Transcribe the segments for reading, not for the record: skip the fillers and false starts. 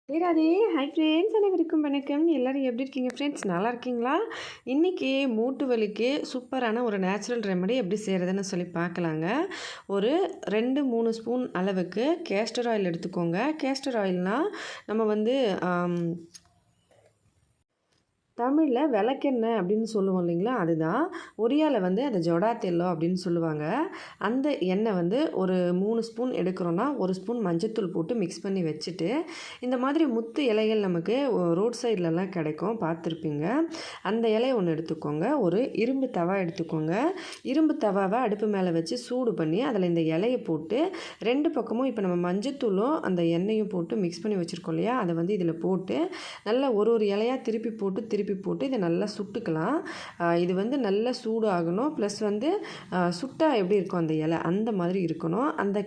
Radhe hi friends, அனைவருக்கும் வணக்கம். எல்லோரும் எப்படி இருக்கீங்க ஃப்ரெண்ட்ஸ்? நல்லா இருக்கீங்களா? இன்றைக்கி மூட்டு வலிக்கு சூப்பரான ஒரு நேச்சுரல் ரெமெடி எப்படி செய்கிறதுன்னு சொல்லி பார்க்கலாங்க. ஒரு 2-3 ஸ்பூன் அளவுக்கு கேஸ்டர் ஆயில் எடுத்துக்கோங்க. கேஸ்டர் ஆயில்னால் நம்ம வந்து தமிழில் விளக்கெண்ணெய் அப்படின்னு சொல்லுவோம் இல்லைங்களா, அதுதான். ஒரியாவில் வந்து அதை ஜொடா தெல்லோ அப்படின்னு சொல்லுவாங்க. அந்த எண்ணெய் வந்து ஒரு 3 ஸ்பூன் எடுக்கிறோன்னா 1 ஸ்பூன் மஞ்சத்தூள் போட்டு மிக்ஸ் பண்ணி வச்சுட்டு, இந்த மாதிரி முத்து இலைகள் நமக்கு ரோட் சைட்லலாம் கிடைக்கும், பார்த்துருப்பீங்க. அந்த இலையை ஒன்று எடுத்துக்கோங்க. ஒரு இரும்பு தவா எடுத்துக்கோங்க. இரும்பு தவாவை அடுப்பு மேலே வச்சு சூடு பண்ணி அதில் இந்த இலையை போட்டு 2 பக்கமும் இப்போ நம்ம மஞ்சத்தூளும் அந்த எண்ணெயும் போட்டு மிக்ஸ் பண்ணி வச்சுருக்கோம் இல்லையா, அதை வந்து இதில் போட்டு நல்லா ஒரு இலையாக திருப்பி போட்டு இதை நல்லா சுட்டுக்கலாம். இது வந்து நல்லா சூடு ஆகணும். ப்ளஸ் வந்து சுட்டா எப்படி இருக்கும் அந்த இலை, அந்த மாதிரி இருக்கணும். அந்த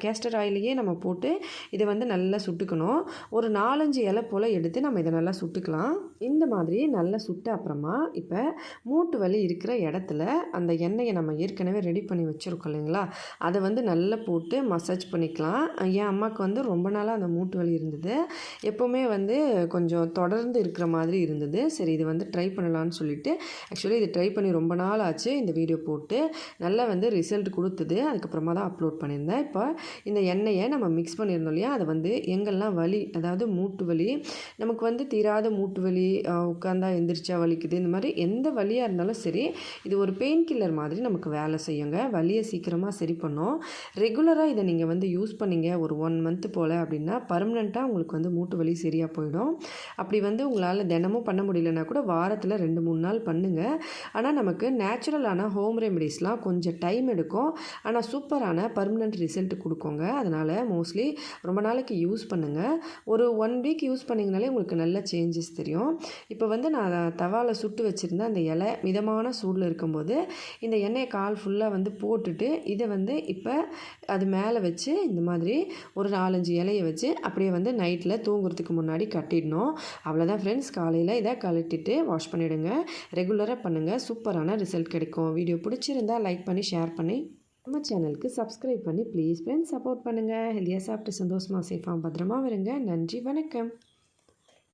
கேஸ்டர் ஆயிலையே நம்ம போட்டு இதை வந்து நல்லா சுட்டுக்கணும். ஒரு 4-5 இலை போல் எடுத்து நம்ம இதை நல்லா சுட்டுக்கலாம். இந்த மாதிரி நல்லா சுட்ட அப்புறமா இப்போ மூட்டு வலி இருக்கிற இடத்துல அந்த எண்ணெயை நம்ம ஏற்கனவே ரெடி பண்ணி வச்சுருக்கோம் இல்லைங்களா, அதை வந்து நல்லா போட்டு மசாஜ் பண்ணிக்கலாம். என் அம்மாவுக்கு வந்து ரொம்ப நாளாக அந்த மூட்டு வலி இருந்தது. எப்போவுமே வந்து கொஞ்சம் தொடர்ந்து இருக்கிற மாதிரி இருந்தது. சரி, இது வந்து ட்ரை பண்ணலான்னு சொல்லிட்டு, ஆக்சுவலி இது ட்ரை பண்ணி ரொம்ப நாள் ஆச்சு. இந்த வீடியோ போட்டு நல்லா வந்து ரிசல்ட் கொடுத்தது. அதுக்கப்புறமா தான் அப்லோட் பண்ணியிருந்தேன். இப்போ இந்த எண்ணெயை நம்ம மிக்ஸ் பண்ணியிருந்தோம் இல்லையா, அதை வந்து எங்கெல்லாம் வலி, அதாவது மூட்டு வலி, நமக்கு வந்து தீராத மூட்டு வலி, உட்காந்தா எந்திரிச்சா வலிக்குது, இந்த மாதிரி எந்த வலியாக இருந்தாலும் சரி, இது ஒரு பெயின் கில்லர் மாதிரி நமக்கு வேலை செய்யுங்க. வலியை சீக்கிரமாக சரி பண்ணும். ரெகுலராக இதை நீங்கள் வந்து யூஸ் பண்ணிங்க ஒரு 1 மந்த் போல் அப்படின்னா பர்மனெண்ட்டாக உங்களுக்கு வந்து மூட்டு வலி சரியாக போயிடும். அப்படி வந்து உங்களால் தினமும் பண்ண முடியலன்னா கூட வாரத்தில் 2-3 நாள் பண்ணுங்கள். ஆனால் நமக்கு நேச்சுரலான ஹோம் ரெமெடிஸ்லாம் கொஞ்சம் டைம் எடுக்கும். ஆனால் சூப்பரான பர்மனெண்ட் ரிசல்ட் கொடுக்குங்க. அதனால் மோஸ்ட்லி ரொம்ப நாளைக்கு யூஸ் பண்ணுங்கள். ஒரு 1 வீக் யூஸ் பண்ணிங்கனாலே உங்களுக்கு நல்ல சேஞ்சஸ் தெரியும். இப்போ வந்து நான் தவாவில் சுட்டு வச்சுருந்தேன் அந்த இலை மிதமான சூடில் இருக்கும்போது இந்த எண்ணெயை கால் ஃபுல்லாக வந்து போட்டுட்டு இதை வந்து இப்போ அது மேலே வச்சு இந்த மாதிரி ஒரு 4-5 இலையை வச்சு அப்படியே வந்து நைட்டில் தூங்குறதுக்கு முன்னாடி கட்டிடணும். அவ்வளோதான் ஃப்ரெண்ட்ஸ். காலையில் இதை கழட்டிட்டு வாஷ் பண்ணிவிடுங்க. ரெகுலராக பண்ணுங்கள், சூப்பரான ரிசல்ட் கிடைக்கும். வீடியோ பிடிச்சிருந்தால் லைக் பண்ணி ஷேர் பண்ணி நம்ம சேனலுக்கு சப்ஸ்கிரைப் பண்ணி ப்ளீஸ் ஃப்ரெண்ட்ஸ் சப்போர்ட் பண்ணுங்கள். ஹெல்த்தியாக சாப்பிட்டு சந்தோஷமாக சேஃபாக பத்திரமா வருங்க. நன்றி, வணக்கம்.